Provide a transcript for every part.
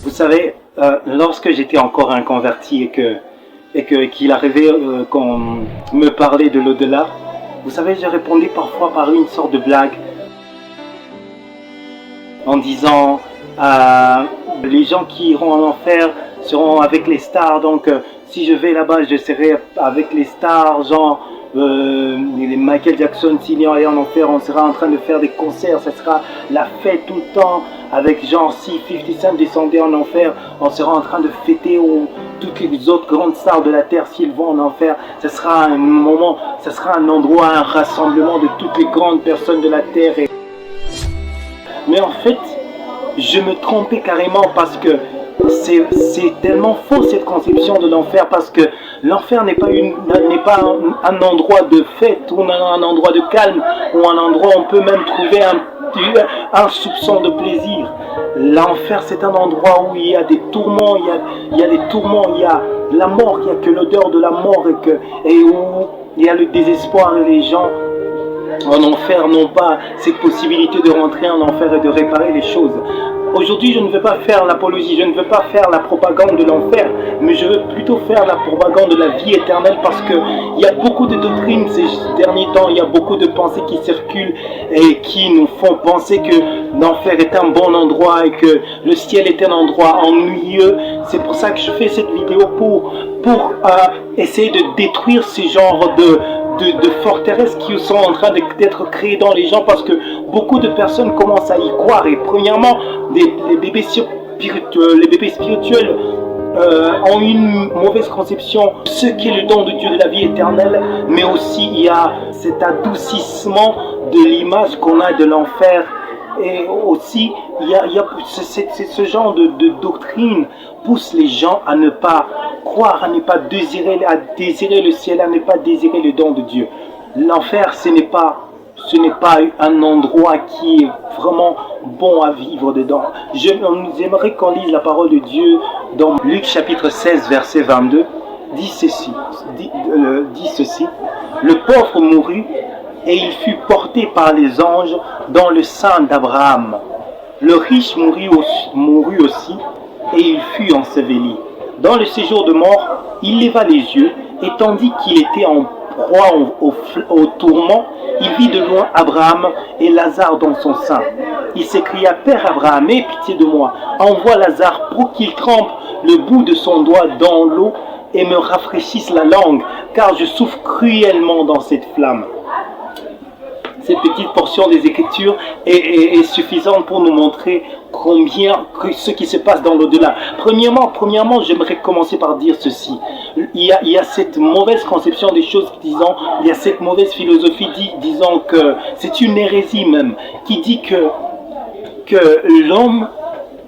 Vous savez, lorsque j'étais encore inconverti qu'il arrivait qu'on me parlait de l'au-delà, vous savez, je répondais parfois par une sorte de blague en disant les gens qui iront en enfer seront avec les stars, donc si je vais là-bas, je serai avec les stars, genre les Michael Jackson. S'il y a en enfer, on sera en train de faire des concerts, ça sera la fête tout le temps, avec genre si 50 Cent descendait en enfer, on sera en train de fêter toutes les autres grandes stars de la terre s'ils vont en enfer. Ce sera un moment, ce sera un endroit, un rassemblement de toutes les grandes personnes de la terre. Mais en fait, je me trompais carrément parce que c'est tellement faux cette conception de l'enfer, parce que l'enfer n'est pas un endroit de fête ou un endroit de calme ou un endroit où on peut même trouver un soupçon de plaisir. L'enfer, c'est un endroit où il y a des tourments, il y a des tourments, il y a la mort, il n'y a que l'odeur de la mort et où il y a le désespoir, et les gens en enfer n'ont pas cette possibilité de rentrer en enfer et de réparer les choses. Aujourd'hui, je ne veux pas faire l'apologie, je ne veux pas faire la propagande de l'enfer, mais je veux plutôt faire la propagande de la vie éternelle, parce qu'il y a beaucoup de doctrines ces derniers temps, il y a beaucoup de pensées qui circulent et qui nous font penser que l'enfer est un bon endroit et que le ciel est un endroit ennuyeux. C'est pour ça que je fais cette vidéo pour essayer de détruire ce genre de forteresses qui sont en train d'être créées dans les gens, parce que beaucoup de personnes commencent à y croire. Et premièrement, les bébés spirituels ont une mauvaise conception de ce qu'est le don de Dieu de la vie éternelle, mais aussi il y a cet adoucissement de l'image qu'on a de l'enfer. Et aussi, ce genre de doctrine pousse les gens à ne pas croire, à ne pas désirer le ciel, à ne pas désirer le don de Dieu. L'enfer, ce n'est pas un endroit qui est vraiment bon à vivre dedans. J'aimerais qu'on lise la parole de Dieu dans Luc chapitre 16, verset 22. Dit ceci, le pauvre mourut et il fut porté par les anges dans le sein d'Abraham. Le riche mourut aussi et il fut enseveli. Dans le séjour de mort, il leva les yeux et tandis qu'il était en proie au tourment, il vit de loin Abraham et Lazare dans son sein. Il s'écria: Père Abraham, aie pitié de moi, envoie Lazare pour qu'il trempe le bout de son doigt dans l'eau et me rafraîchisse la langue, car je souffre cruellement dans cette flamme. Cette petite portion des Écritures est suffisante pour nous montrer ce qui se passe dans l'au-delà. Premièrement, j'aimerais commencer par dire ceci. Il y a cette mauvaise conception des choses il y a cette mauvaise philosophie disant que c'est une hérésie même, qui dit que l'homme,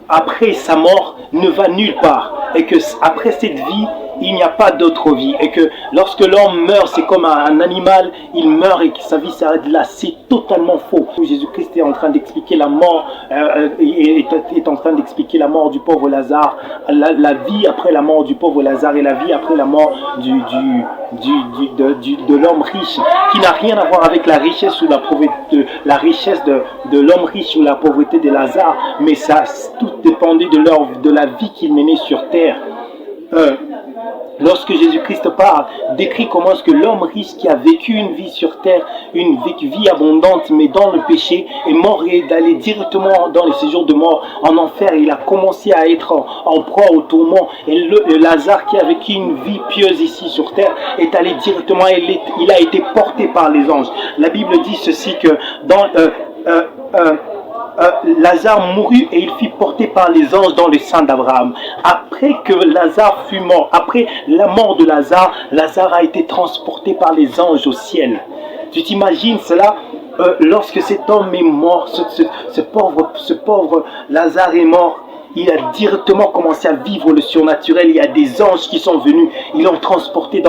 après sa mort, ne va nulle part, et que après cette vie, il n'y a pas d'autre vie, et que lorsque l'homme meurt, c'est comme un animal, il meurt et que sa vie s'arrête là. C'est totalement faux. Jésus-Christ est en train d'expliquer la mort, est en train d'expliquer la mort du pauvre Lazare, la vie après la mort du pauvre Lazare et la vie après la mort de l'homme riche, qui n'a rien à voir avec la richesse ou la pauvreté, la richesse de l'homme riche ou la pauvreté de Lazare, mais ça tout dépendait de la vie qu'il menait sur terre. Lorsque Jésus-Christ parle, décrit comment est-ce que l'homme riche qui a vécu une vie sur terre, une vie abondante, mais dans le péché, est mort et d'aller directement dans les séjours de mort en enfer. Il a commencé à être en proie au tourment. Et le Lazare qui a vécu une vie pieuse ici sur terre est allé directement, il a été porté par les anges. La Bible dit ceci que dans Lazare mourut et il fut porté par les anges dans le sein d'Abraham. Après que Lazare fut mort, après la mort de Lazare, Lazare a été transporté par les anges au ciel. Tu t'imagines cela? Lorsque cet homme est mort, ce pauvre Lazare est mort, il a directement commencé à vivre le surnaturel. Il y a des anges qui sont venus, ils l'ont transporté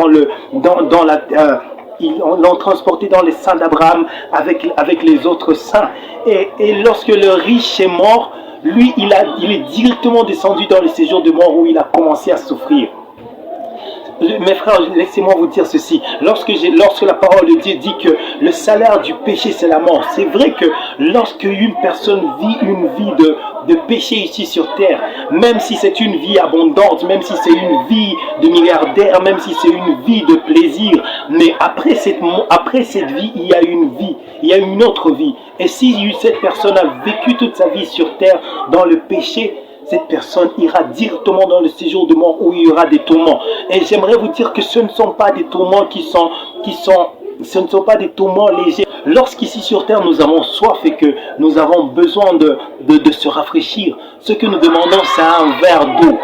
ils l'ont transporté dans les seins d'Abraham avec les autres saints. Et lorsque le riche est mort, lui, il est directement descendu dans le séjour de mort où il a commencé à souffrir. Mes frères, laissez-moi vous dire ceci. Lorsque la parole de Dieu dit que le salaire du péché, c'est la mort, c'est vrai que lorsque une personne vit une vie de péché ici sur terre, même si c'est une vie abondante, même si c'est une vie de milliardaire, même si c'est une vie de plaisir, mais après cette vie, il y a une vie, il y a une autre vie. Et si cette personne a vécu toute sa vie sur terre dans le péché, cette personne ira directement dans le séjour de mort où il y aura des tourments. Et j'aimerais vous dire que ce ne sont pas des tourments ce ne sont pas des tourments légers. Lorsqu'ici sur terre nous avons soif et que nous avons besoin de se rafraîchir, ce que nous demandons c'est un verre d'eau.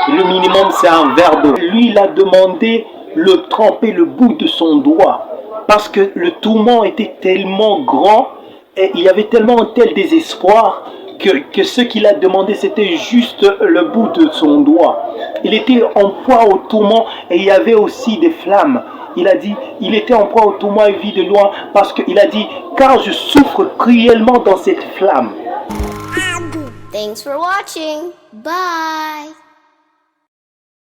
Le minimum c'est un verre d'eau. Lui il a demandé le tremper le bout de son doigt parce que le tourment était tellement grand et il y avait tellement un tel désespoir que ce qu'il a demandé, c'était juste le bout de son doigt. Il était en proie au tourment et il y avait aussi des flammes. Il a dit, il était en proie au tourment et vit de loin parce qu'il a dit, car je souffre cruellement dans cette flamme. Thanks for watching. Bye.